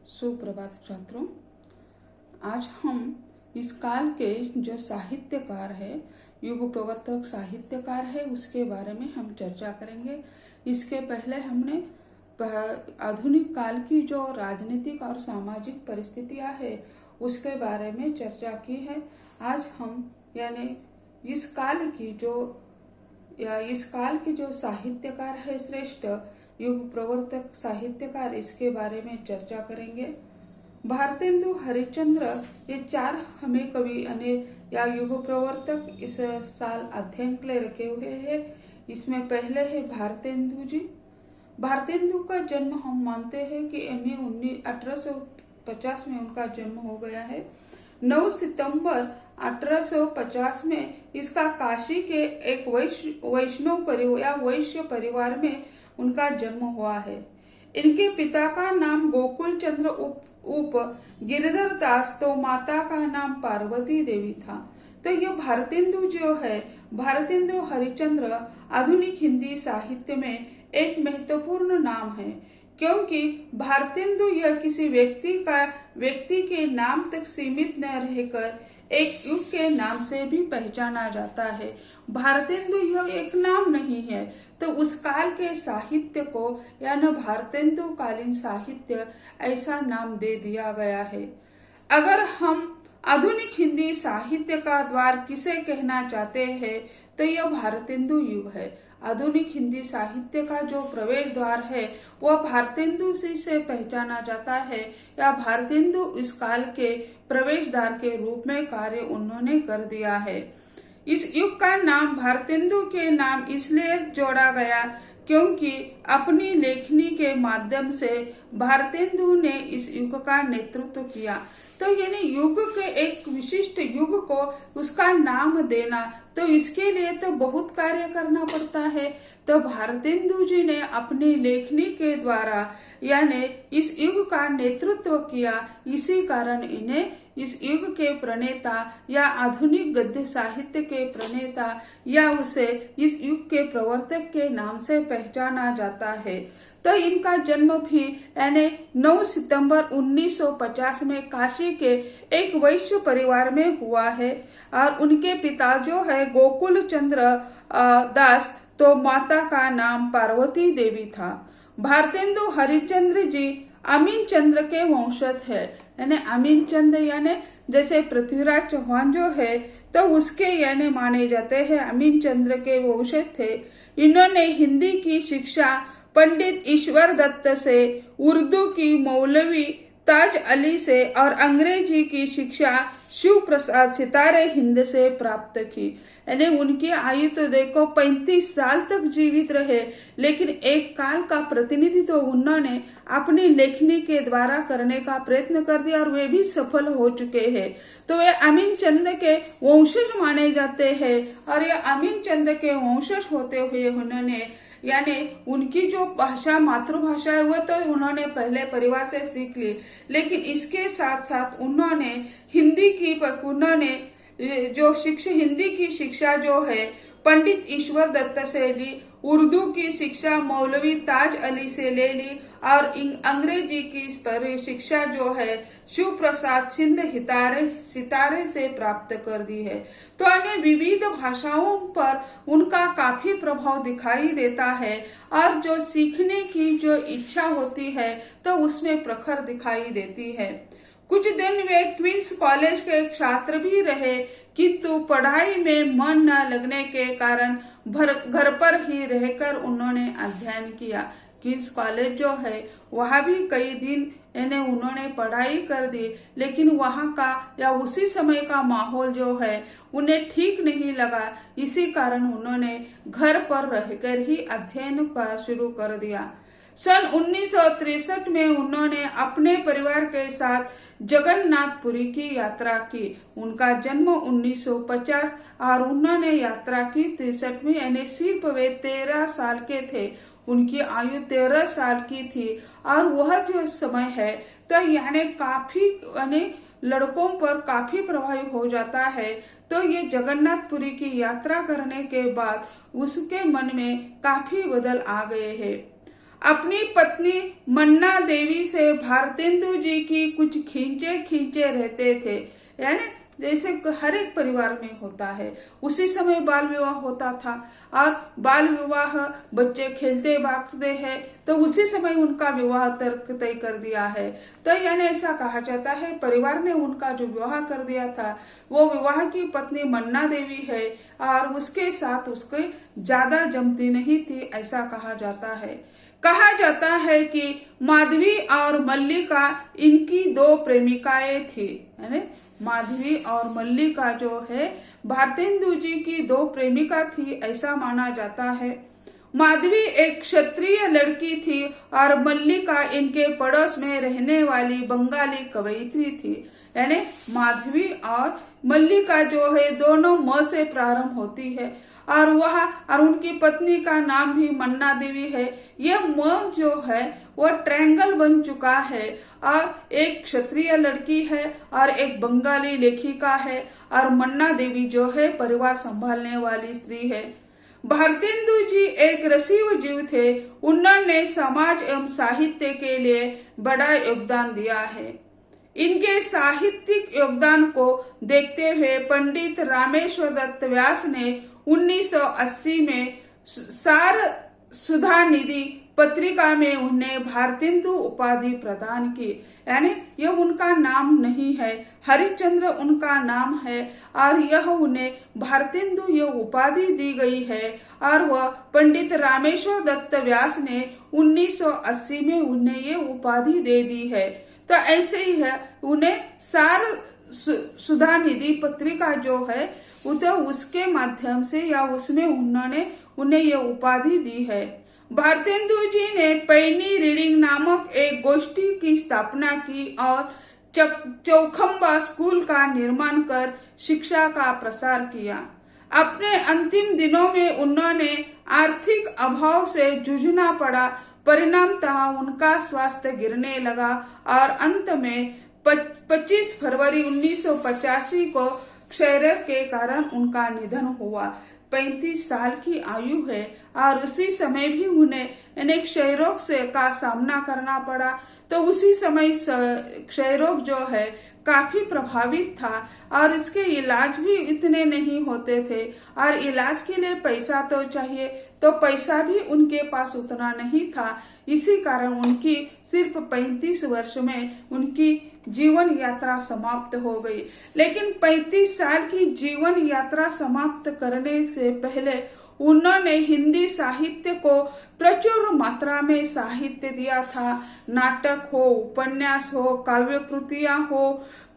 सुप्रभात छात्रों। आज हम इस काल के जो साहित्यकार है, युग प्रवर्तक साहित्यकार है, उसके बारे में हम चर्चा करेंगे। इसके पहले हमने आधुनिक काल की जो राजनीतिक और सामाजिक परिस्थितियां है उसके बारे में चर्चा की है। आज हम यानी इस काल के जो साहित्यकार है श्रेष्ठ युग प्रवर्तक साहित्यकार, इसके बारे में चर्चा करेंगे। भारतेंदु हरिश्चंद्र ये 4 हमें कवि या युग प्रवर्तक इस साल अध्ययन के लिए रखे हुए हैं। इसमें पहले है भारतेंदु जी। भारतेंदु का जन्म हम मानते हैं कि 1850 में उनका जन्म हो गया है। 9 सितंबर 1850 में इसका काशी के एक वैश्य परिवार में उनका जन्म हुआ है। इनके पिता का नाम गोकुल चंद्र उप गिरधर दास, तो माता का नाम पार्वती देवी था। तो यह भारतेंदु जो है, भारतेंदु हरिश्चंद्र आधुनिक हिंदी साहित्य में एक महत्वपूर्ण नाम है, क्योंकि भारतेंदु यह किसी व्यक्ति के नाम तक सीमित न रहकर एक युग के नाम से भी पहचाना जाता है। भारतेंदु यह एक नाम नहीं है, तो उस काल के साहित्य को यानी भारतेंदु कालीन साहित्य ऐसा नाम दे दिया गया है। अगर हम आधुनिक हिंदी साहित्य का द्वार किसे कहना चाहते हैं तो यह भारतेंदु युग है। आधुनिक हिंदी साहित्य का जो प्रवेश द्वार है वह भारतेंदु से पहचाना जाता है, या भारतेंदु इस काल के प्रवेश द्वार के रूप में कार्य उन्होंने कर दिया है। इस युग का नाम भारतेंदु के नाम इसलिए जोड़ा गया क्योंकि अपनी लेखनी के माध्यम से भारतेंदु ने इस युग का नेतृत्व किया। तो यानी युग के एक विशिष्ट युग को उसका नाम देना, तो इसके लिए तो बहुत कार्य करना पड़ता है। तो भारतेंदु जी ने अपनी लेखनी के द्वारा यानी इस युग का नेतृत्व किया। इसी कारण इन्हें इस युग के प्रणेता या आधुनिक गद्य साहित्य के प्रणेता या उसे इस युग के प्रवर्तक के नाम से पहचाना जाता है। तो इनका जन्म भी यानी 9 सितंबर 1950 में काशी के एक वैश्य परिवार में हुआ है, और उनके पिता जो है गोकुल चंद्र दास, तो माता का नाम पार्वती देवी था। भारतेंदु हरिश्चंद्र जी अमीन चंद्र के वंशज है, यानी अमीन चंद्र यानी जैसे पृथ्वीराज चौहान जो है तो उसके यानी माने जाते हैं, अमीन चंद्र के वंशज थे। इन्होंने हिंदी की शिक्षा पंडित ईश्वर दत्त से, उर्दू की मौलवी ताज अली से और अंग्रेजी की शिक्षा शिव प्रसाद सितारे हिंद से प्राप्त की। यानी उनकी आयु तो देखो 35 साल तक जीवित रहे, लेकिन एक काल का प्रतिनिधित्व उन्होंने अपनी लेखनी के द्वारा करने का प्रयत्न कर दिया और वे भी सफल हो चुके हैं। तो वे अमीन चंद के वंशज माने जाते हैं, और ये अमीन चंद के वंशज होते हुए उन्होंने यानी उनकी जो भाषा मातृभाषा है वह तो उन्होंने पहले परिवार से सीख ली, लेकिन इसके साथ साथ उन्होंने हिंदी की शिक्षा जो है पंडित ईश्वर दत्त से ली, उर्दू की शिक्षा मौलवी ताज अली से ले ली, और अंग्रेजी की शिक्षा जो है शिव प्रसाद सितारे से प्राप्त कर दी है। तो अन्य विविध भाषाओं पर उनका काफी प्रभाव दिखाई देता है, और जो सीखने की जो इच्छा होती है तो उसमें प्रखर दिखाई देती है। कुछ दिन वे क्वींस कॉलेज के छात्र भी रहे, किंतु पढ़ाई में मन न लगने के कारण घर पर ही रहकर उन्होंने अध्ययन किया। क्वींस कॉलेज जो है वहाँ भी कई दिन उन्होंने पढ़ाई कर दी, लेकिन वहाँ का या उसी समय का माहौल जो है उन्हें ठीक नहीं लगा। इसी कारण उन्होंने घर पर रहकर ही अध्ययन शुरू कर दिया। सन 1963 में उन्होंने अपने परिवार के साथ जगन्नाथपुरी की यात्रा की। उनका जन्म 1950 और उन्होंने यात्रा की 63 में, यानी सिर्फ वे 13 साल के थे। उनकी आयु 13 साल की थी, और वह जो समय है तो यानी काफी लड़कों पर काफी प्रभावी हो जाता है। तो ये जगन्नाथपुरी की यात्रा करने के बाद उसके मन में काफी बदल आ गए हैं। अपनी पत्नी मन्ना देवी से भारतेंदु जी की कुछ खींचे रहते थे। यानी जैसे हर एक परिवार में होता है, उसी समय बाल विवाह होता था। और बाल विवाह, बच्चे खेलते भागते हैं तो उसी समय उनका विवाह तय कर दिया है। तो यानी ऐसा कहा जाता है परिवार ने उनका जो विवाह कर दिया था वो विवाह की पत्नी मन्ना देवी है और उसके साथ उसके ज्यादा जमती नहीं थी, ऐसा कहा जाता है। कहा जाता है कि माधवी और मल्लिका इनकी दो प्रेमिकाएं थी। यानी माधवी और मल्लिका जो है भारतेंदु जी की दो प्रेमिका थी, ऐसा माना जाता है। माधवी एक क्षत्रिय लड़की थी और मल्लिका इनके पड़ोस में रहने वाली बंगाली कवयित्री थी। यानी माधवी और मल्लिका जो है दोनों म से प्रारंभ होती है और उनकी पत्नी का नाम भी मन्ना देवी है। यह म जो है वो ट्रायंगल बन चुका है और एक क्षत्रिय लड़की है और एक बंगाली लेखिका है और मन्ना देवी जो है परिवार संभालने वाली स्त्री है। भारतेंदु जी एक रसीव जीव थे। उन्होंने समाज एवं साहित्य के लिए बड़ा योगदान दिया है। इनके साहित्यिक योगदान को देखते हुए पंडित रामेश्वर दत्त व्यास ने 1980 में सार सुधा निधि पत्रिका में उन्हें भारतेंदु उपाधि प्रदान की। यानी यह उनका नाम नहीं है, हरिश्चंद्र उनका नाम है और यह उन्हें भारतेंदु यह उपाधि दी गई है और वह पंडित रामेश्वर दत्त व्यास ने 1980 में उन्हें ये उपाधि दे दी है। तो ऐसे ही है, उन्हें सार सुधा निधि पत्रिका जो है तो उसके माध्यम से या उसमें उन्हें यह उपाधि दी है। भारतेंदु जी ने पैनी रीडिंग नामक एक गोष्ठी की स्थापना की और चौखंबा स्कूल का निर्माण कर शिक्षा का प्रसार किया। अपने अंतिम दिनों में उन्होंने आर्थिक अभाव से जूझना पड़ा। परिणामतः उनका स्वास्थ्य गिरने लगा और अंत में 25 फरवरी 1985 को क्षयरोग के कारण उनका निधन हुआ। 35 साल की आयु है और उसी समय भी उन्हें अनेक क्षयरोग से का सामना करना पड़ा। तो उसी समय क्षयरोग जो है काफी प्रभावित था और इसके इलाज भी इतने नहीं होते थे और इलाज के लिए पैसा तो चाहिए, तो पैसा भी उनके पास उतना नहीं था। इसी कारण उनकी सिर्फ 35 वर्ष में उनकी जीवन यात्रा समाप्त हो गई। लेकिन 35 साल की जीवन यात्रा समाप्त करने से पहले उन्होंने हिंदी साहित्य को प्रचुर मात्रा में साहित्य दिया था। नाटक हो, उपन्यास हो, काव्य कृतियां हो,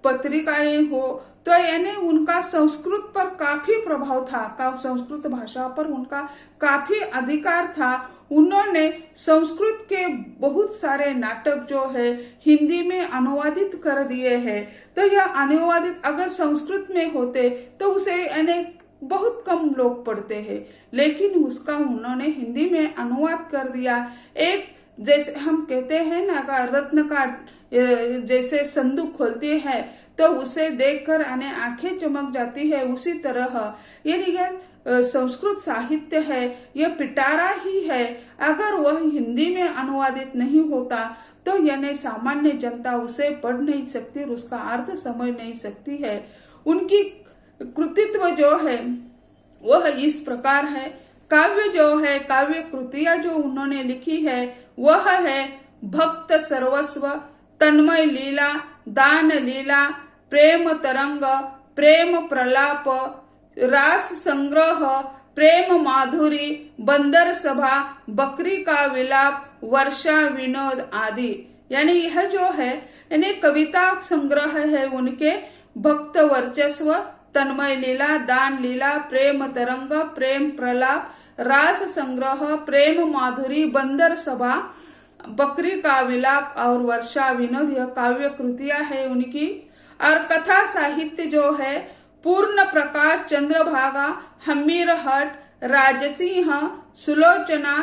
पत्रिकाएं हो। तो यानी उनका संस्कृत पर काफी प्रभाव था, संस्कृत भाषा पर उनका काफी अधिकार था। उन्होंने संस्कृत के बहुत सारे नाटक जो है हिंदी में अनुवादित कर दिए हैं। तो यह अनुवादित अगर संस्कृत में होते तो उसे अनेक बहुत कम लोग पढ़ते हैं, लेकिन उसका उन्होंने हिंदी में अनुवाद कर दिया। एक जैसे हम कहते हैं ना, रत्न का जैसे संदूक खोलते हैं तो उसे देखकर आंखें चमक जाती है, उसी तरह ये संस्कृत साहित्य है, यह पिटारा ही है। अगर वह हिंदी में अनुवादित नहीं होता तो यानी सामान्य जनता उसे पढ़ नहीं सकती और उसका अर्थ समझ नहीं सकती है। उनकी कृतित्व जो है वह इस प्रकार है। काव्य जो है, काव्य कृतियां जो उन्होंने लिखी है वह है भक्त सर्वस्व, तन्मय लीला, दान लीला, प्रेम तरंग, प्रेम प्रलाप, रास संग्रह, प्रेम माधुरी, बंदर सभा, बकरी का विलाप, वर्षा विनोद आदि। यानी यह जो है यानी कविता संग्रह है उनके। भक्त वर्चस्व, तन्मय लीला, दान लीला, प्रेम तरंग, प्रेम प्रलाप, रास संग्रह, प्रेम माधुरी, बंदर सभा, बकरी का विलाप और वर्षा विनोद, यह काव्य कृतियां है उनकी। और कथा साहित्य जो है पूर्ण प्रकाश, चंद्रभागा, हमीरहट, राजसिंह, सुलोचना,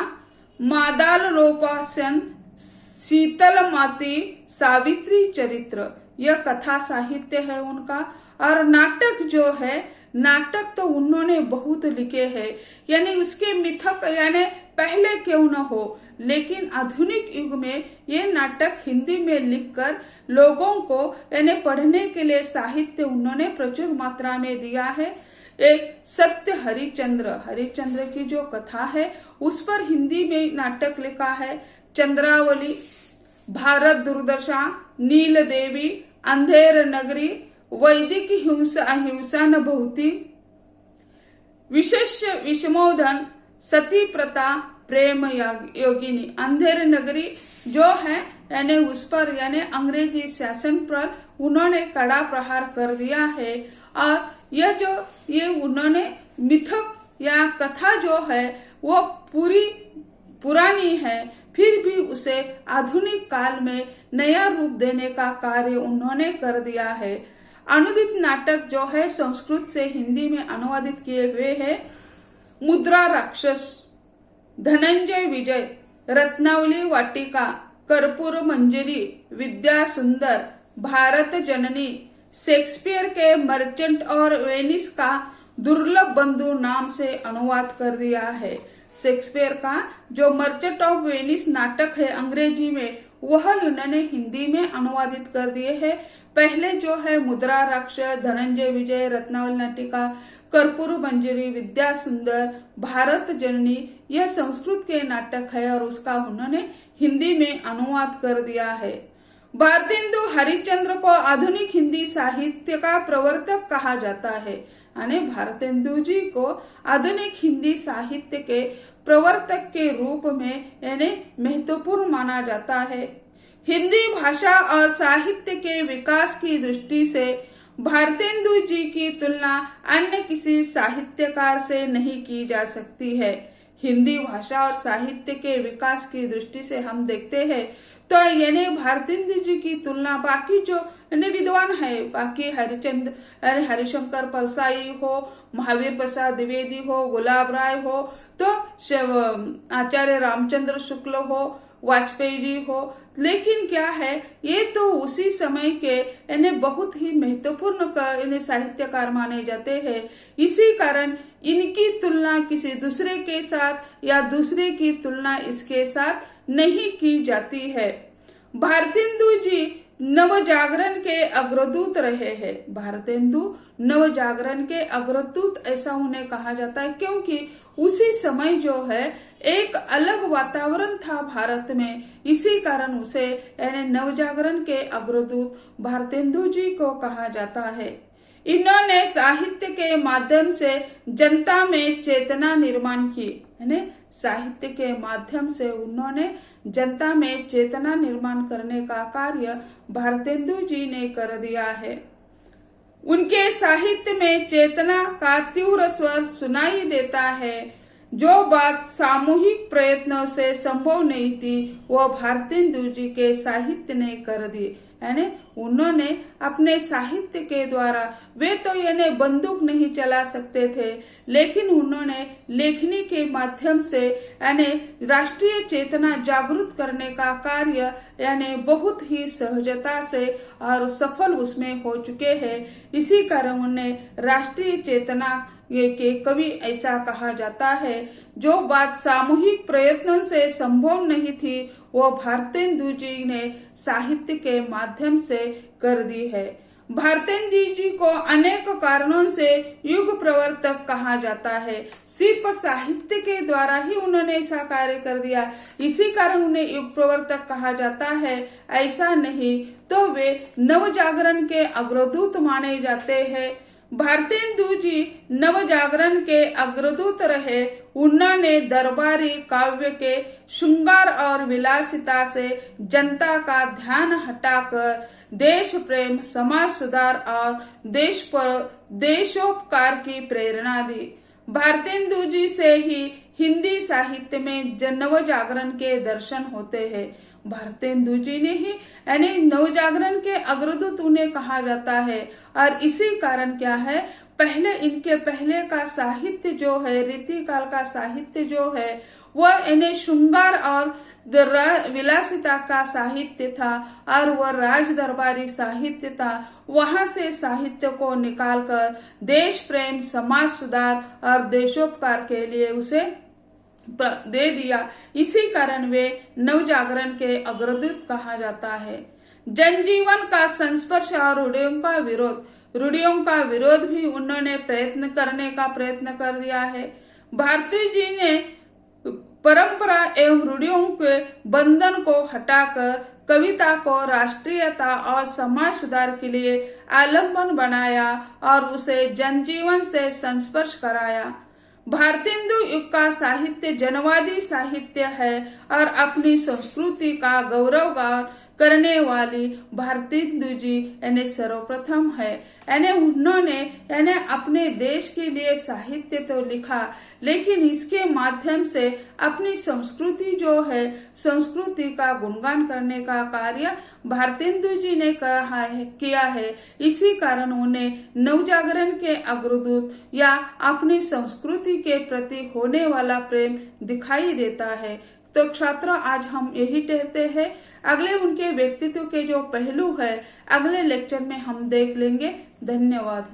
मादाल रोपासन, शीतल माती, सावित्री चरित्र, यह कथा साहित्य है उनका। और नाटक जो है नाटक तो उन्होंने बहुत लिखे हैं, यानी उसके मिथक यानी पहले क्यों न हो, लेकिन आधुनिक युग में ये नाटक हिंदी में लिखकर लोगों को यानी पढ़ने के लिए साहित्य उन्होंने प्रचुर मात्रा में दिया है। एक सत्य हरिश्चंद्र की जो कथा है उस पर हिंदी में नाटक लिखा है। चंद्रावली, भारत दुर्दशा, नील देवी, अंधेर नगरी, वैदिक हिंसा न बहुती, विशेष विषमोधन, सती प्रथा, प्रेम योगिनी। अंधेर नगरी जो है यानी उस पर यानी अंग्रेजी शासन पर उन्होंने कड़ा प्रहार कर दिया है। और ये उन्होंने मिथक या कथा जो है वो पूरी पुरानी है, फिर भी उसे आधुनिक काल में नया रूप देने का कार्य उन्होंने कर दिया है। अनुदित नाटक जो है संस्कृत से हिंदी में अनुवादित किए हुए हैं। मुद्रा राक्षस, धनंजय विजय, रत्नावली वाटिका, कर्पूर मंजरी, विद्या सुंदर, भारत जननी, शेक्सपियर के मर्चेंट और वेनिस का दुर्लभ बंधु नाम से अनुवाद कर दिया है। शेक्सपियर का जो मर्चेंट ऑफ वेनिस नाटक है अंग्रेजी में, वह उन्होंने हिंदी में अनुवादित कर दिए हैं। पहले जो है मुद्रा राक्षस, धनंजय विजय, रत्नावली नाटिका, कर्पूर मंजरी, विद्या सुंदर, भारत जननी, यह संस्कृत के नाटक है और उसका उन्होंने हिंदी में अनुवाद कर दिया है। भारतेंदु हरिश्चंद्र को आधुनिक हिंदी साहित्य का प्रवर्तक कहा जाता है, यानी भारतेंदु जी को आधुनिक हिंदी साहित्य के प्रवर्तक के रूप में यानी महत्वपूर्ण माना जाता है। हिंदी भाषा और साहित्य के विकास की दृष्टि से भारतेंदु जी की तुलना अन्य किसी साहित्यकार से नहीं की जा सकती है। हिंदी भाषा और साहित्य के विकास की दृष्टि से हम देखते हैं तो यानी भारतेंदु जी की तुलना बाकी जो विद्वान है, बाकी हरिशंकर परसाई हो, महावीर प्रसाद द्विवेदी हो, गुलाब राय हो, तो आचार्य रामचंद्र शुक्ल हो, वाजपेयी जी हो, लेकिन क्या है ये तो उसी समय के यानी बहुत ही महत्वपूर्ण साहित्यकार माने जाते हैं। इसी कारण इनकी तुलना किसी दूसरे के साथ या दूसरे की तुलना इसके साथ नहीं की जाती है। भारतेंदु जी नवजागरण के अग्रदूत रहे हैं। भारतेंदु नवजागरण के अग्रदूत ऐसा उन्हें कहा जाता है क्योंकि उसी समय जो है एक अलग वातावरण था भारत में, इसी कारण उसे यानी नवजागरण के अग्रदूत भारतेंदु जी को कहा जाता है। इन्होंने साहित्य के माध्यम से जनता में चेतना निर्माण की, यानी साहित्य के माध्यम से उन्होंने जनता में चेतना निर्माण करने का कार्य भारतेंदु जी ने कर दिया है। उनके साहित्य में चेतना का तीव्र स्वर सुनाई देता है। जो बात सामूहिक प्रयत्नों से संभव नहीं थी वो भारतेंदु जी के साहित्य ने कर दी, यानी उन्होंने अपने साहित्य के द्वारा, वे तो यानी बंदूक नहीं चला सकते थे, लेकिन उन्होंने लेखनी के माध्यम से यानी राष्ट्रीय चेतना जागृत करने का कार्य यानी बहुत ही सहजता से और सफल उसमें हो चुके हैं। इसी कारण उन्हें राष्ट्रीय चेतना के कवि ऐसा कहा जाता है। जो बात सामूहिक प्रयत्नों से संभव नहीं थी वो भारतेंदु जी ने साहित्य के माध्यम से कर दी है। भारतेंदु जी को अनेक कारणों से युग प्रवर्तक कहा जाता है। सिर्फ साहित्य के द्वारा ही उन्होंने ऐसा कार्य कर दिया, इसी कारण उन्हें युग प्रवर्तक कहा जाता है, ऐसा नहीं तो वे नवजागरण के अग्रदूत माने जाते हैं। भारतेंदु जी नवजागरण के अग्रदूत रहे। उन्होंने दरबारी काव्य के श्रृंगार और विलासिता से जनता का ध्यान हटाकर देश प्रेम, समाज सुधार और देशोपकार की प्रेरणा दी। भारतेंदु जी से ही हिंदी साहित्य में नवजागरण के दर्शन होते हैं। भारतेंदु जी ने ही यानी नवजागरण के अग्रदूत उन्हें कहा जाता है। और इसी कारण क्या है, पहले इनके पहले का साहित्य जो है, रीतिकाल का साहित्य जो है, वह इन्हें श्रृंगार और विलासिता का साहित्य था और वह राज दरबारी साहित्य था। वहां से साहित्य को निकालकर देश प्रेम, समाज सुधार और देशोपकार के लिए उसे दे दिया। इसी कारण वे नवजागरण के अग्रदूत कहा जाता है। जनजीवन का संस्पर्श और रूढ़ियों का विरोध भी उन्होंने करने का प्रयत्न कर दिया है। भारती जी ने परंपरा एवं रूढ़ियों के बंधन को हटाकर कविता को राष्ट्रीयता और समाज सुधार के लिए आलम्बन बनाया और उसे जनजीवन से संस्पर्श कराया। भारतेंदु युग का साहित्य जनवादी साहित्य है और अपनी संस्कृति का गौरवगान करने वाली भारतेंदु जी यानी सर्वप्रथम है। उन्होंने अपने देश के लिए साहित्य तो लिखा, लेकिन इसके माध्यम से अपनी संस्कृति जो है, संस्कृति का गुणगान करने का कार्य भारतेंदु जी ने किया है। इसी कारण उन्हें नवजागरण के अग्रदूत या अपनी संस्कृति के प्रति होने वाला प्रेम दिखाई देता है। तो छात्रों, आज हम यही कहते हैं। अगले उनके व्यक्तित्व के जो पहलू है अगले लेक्चर में हम देख लेंगे। धन्यवाद।